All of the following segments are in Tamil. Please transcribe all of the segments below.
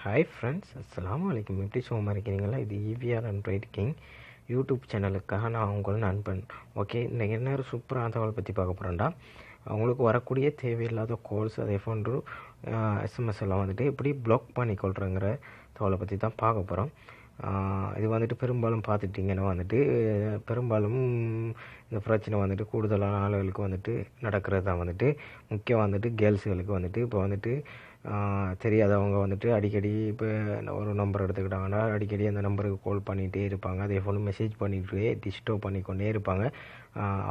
ஹாய் ஃப்ரெண்ட்ஸ், அஸ்ஸலாமு அலைக்கும். எப்படி சும்மா இருக்கிறீங்களா? இது EVR அண்ட் ரைட்டிங் யூடியூப் சேனலுக்காக நான் உங்கள் நண்பன். ஓகே, இன்றைக்கி என்ன ஒரு சூப்பரான தகவல் பற்றி பார்க்க போகிறேன்டா. அவங்களுக்கு வரக்கூடிய தேவையில்லாத கால்ஸ் அதே போன்று எஸ்எம்எஸ் எல்லாம் வந்துட்டு எப்படி பிளாக் பண்ணிக்கொள்கிறங்கிற தகவலை பற்றி தான் பார்க்க போகிறோம். இது வந்துட்டு பெரும்பாலும் பார்த்துட்டிங்கன்னா வந்துட்டு பெரும்பாலும் இந்த பிரச்சனை வந்துட்டு கூடுதலான ஆளுகளுக்கு வந்துட்டு நடக்கிறது தான். வந்துட்டு முக்கியம் வந்துட்டு கேர்ள்ஸுகளுக்கு வந்துட்டு இப்போ வந்துட்டு தெரியாதவங்க வந்துட்டு அடிக்கடி இப்போ ஒரு நம்பர் எடுத்துக்கிட்டாங்கன்னா அடிக்கடி அந்த நம்பருக்கு கால் பண்ணிகிட்டே இருப்பாங்க. அதே போல் மெசேஜ் பண்ணிகிட்டே டிஸ்டர்ப் பண்ணிக்கொண்டே இருப்பாங்க.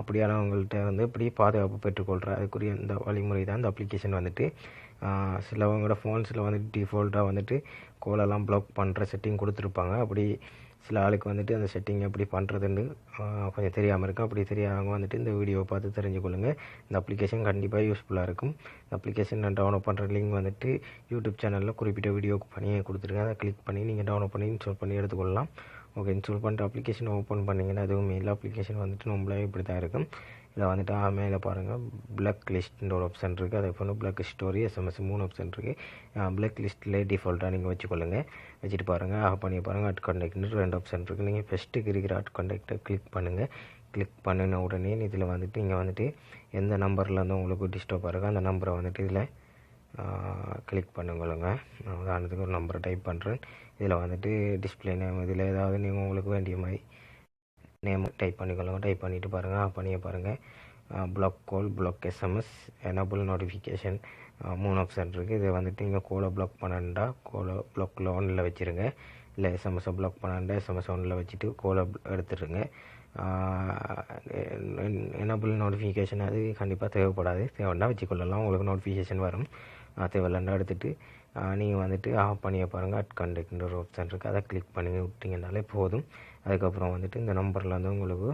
அப்படியானவங்கள்ட்ட வந்து இப்படி பாதுகாப்பு பெற்றுக்கொள்கிற அதுக்குரிய இந்த வழிமுறை தான் இந்த அப்ளிகேஷன் வந்துட்டு. சிலவங்களோட ஃபோன்ஸில் வந்துட்டு டிஃபால்ட்டாக வந்துட்டு கோலெல்லாம் ப்ளாக் பண்ணுற செட்டிங் கொடுத்துருப்பாங்க. அப்படி சில ஆளுக்கு வந்துட்டு அந்த செட்டிங் எப்படி பண்ணுறதுன்னு கொஞ்சம் தெரியாமல் இருக்கும். அப்படி தெரியாதவங்க வந்துட்டு இந்த வீடியோவை பார்த்து தெரிஞ்சுக்கொள்ளுங்கள். இந்த அப்ளிகேஷன் கண்டிப்பாக யூஸ்ஃபுல்லாக இருக்கும். இந்த அப்ளிகேஷன் நான் டவுன்லோட் பண்ணுற லிங்க் வந்துட்டு யூடியூப் சேனலில் குறிப்பிட்ட வீடியோக்கு பண்ணியே கொடுத்துருக்கேன். அதை கிளிக் பண்ணி நீங்கள் டவுன்லோட் பண்ணி இன்ஸ்டால் பண்ணி எடுத்துக்கொள்ளலாம். ஓகே, இன்ஸ்டால் பண்ணிட்டு அப்ளிகேஷன் ஓப்பன் பண்ணிங்கன்னா எதுவும் இல்லை. அப்ளிகேஷன் வந்துட்டு நம்மளே இப்படி தான் இருக்கும். இதில் வந்துட்டு மேலே பாருங்கள் பிளாக் லிஸ்ட்ன்ற ஒரு ஆப்ஷன் இருக்குது. அதே போல் பிளாக் ஸ்டோரி எஸ்எம்எஸ் 3 ஆப்ஷன் இருக்குது. பிளாக் லிஸ்ட்டில் டிஃபால்ட்டாக நீங்கள் வச்சுக்கொள்ளுங்கள். வச்சுட்டு பாருங்கள் ஆஃப் பண்ணி பாருங்கள். அட் கான்டாக்ட்னு 2 ஆப்ஷன் இருக்குது. நீங்கள் ஃபஸ்ட்டுக்கு இருக்கிற அட் கான்டாக்டை கிளிக் பண்ணுங்கள். கிளிக் பண்ணின உடனே இதில் வந்துட்டு நீங்கள் வந்துட்டு எந்த நம்பரில் வந்து உங்களுக்கு டிஸ்டர்ப் இருக்கோ அந்த நம்பரை வந்துட்டு இதில் கிளிக் பண்ணுங்களுங்க. நான் உதாரணத்துக்கு ஒரு நம்பரை டைப் பண்ணுறேன். இதில் வந்துட்டு டிஸ்பிளே நேம் இதில் ஏதாவது நீங்கள் உங்களுக்கு வேண்டிய மாதிரி நேம் டைப் பண்ணிக்கொள்ளுங்க. டைப் பண்ணிவிட்டு பாருங்கள் ஆஃப் பண்ணியே பாருங்கள். Block call, block SMS, enable notification 3 option இருக்குது. இதை வந்துட்டு நீங்கள் கோலை பிளாக் பண்ணண்டா கோலை பிளாக்கில் 1ல் வச்சுருங்க. இல்லை எஸ்எம்எஸை பிளாக் பண்ணண்டா எஸ்எம்எஸ் 1ல் வச்சுட்டு கோலை எடுத்துடுங்க. எனபிள் நோட்டிஃபிகேஷன் அது கண்டிப்பாக தேவைப்படாது. தேவைன்னா வச்சுக்கொள்ளலாம், உங்களுக்கு நோட்டிஃபிகேஷன் வரும். தேவையில்லண்டா எடுத்துகிட்டு நீங்கள் வந்துட்டு ஆஃப் பண்ணியே பாருங்கள். அட் கான்டாக்ட்ன்ற ஒரு ஆப்ஷன் இருக்குது. அதை கிளிக் பண்ணி விட்டிங்கனாலே போதும். அதுக்கப்புறம் வந்துட்டு இந்த நம்பரில் வந்து உங்களுக்கு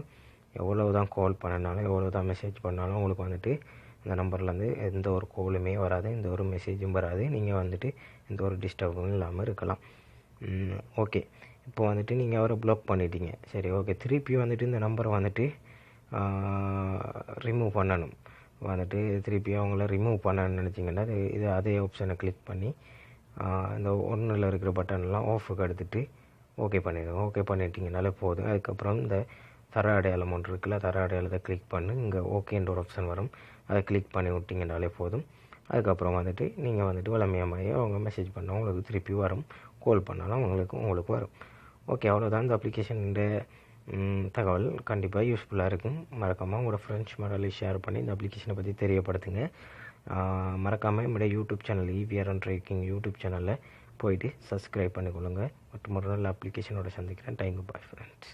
எவ்வளோ தான் கால் பண்ணினாலும் எவ்வளோ தான் மெசேஜ் பண்ணாலும் உங்களுக்கு வந்துட்டு இந்த நம்பர்லேருந்து எந்த ஒரு காலுமே வராது, எந்த ஒரு மெசேஜும் வராது. நீங்கள் வந்துட்டு எந்த ஒரு டிஸ்டர்பும் இல்லாமல் இருக்கலாம். ஓகே, இப்போ வந்துட்டு நீங்கள் அவரை பிளாக் பண்ணிட்டீங்க. சரி, ஓகே, திருப்பி வந்துட்டு இந்த நம்பரை வந்துட்டு ரிமூவ் பண்ணணும். வந்துட்டு திருப்பி அவங்கள ரிமூவ் பண்ணணும்னு நினச்சிங்கன்னா இது அதே ஆப்ஷனை கிளிக் பண்ணி இந்த 1ல் இருக்கிற பட்டன்லாம் ஆஃபுக்கு எடுத்துகிட்டு ஓகே பண்ணிடுங்க. ஓகே பண்ணிட்டீங்கனாலே போதும். அதுக்கப்புறம் இந்த தர அடையாளம் ஒன்று இருக்குல்ல, தர அடையாளத்தை கிளிக் பண்ணி இங்கே ஓகேன்ற ஒரு ஆப்ஷன் வரும். அதை கிளிக் பண்ணி விட்டிங்கனாலே போதும். அதுக்கப்புறம் வந்துட்டு நீங்கள் வந்துட்டு வளமையமாகி அவங்க மெசேஜ் பண்ணால் உங்களுக்கு திருப்பி வரும். கால் பண்ணாலும் உங்களுக்கு வரும். ஓகே, அவ்வளோதான் இந்த அப்ளிகேஷன் தகவல் கண்டிப்பாக யூஸ்ஃபுல்லாக இருக்கும். மறக்காமல் உங்களோட ஃப்ரெண்ட்ஸ் மாடலை ஷேர் பண்ணி இந்த அப்ளிகேஷனை பற்றி தெரியப்படுத்துங்க. மறக்காமல் என்னுடைய YouTube channel EVR and writing YouTube சேனலில் போயிட்டு சப்ஸ்கிரைப் பண்ணிக்கொள்ளுங்கள். மற்றும் ஒரு நல்ல அப்ளிகேஷனோட சந்திக்கிறேன். Thank you, bye friends.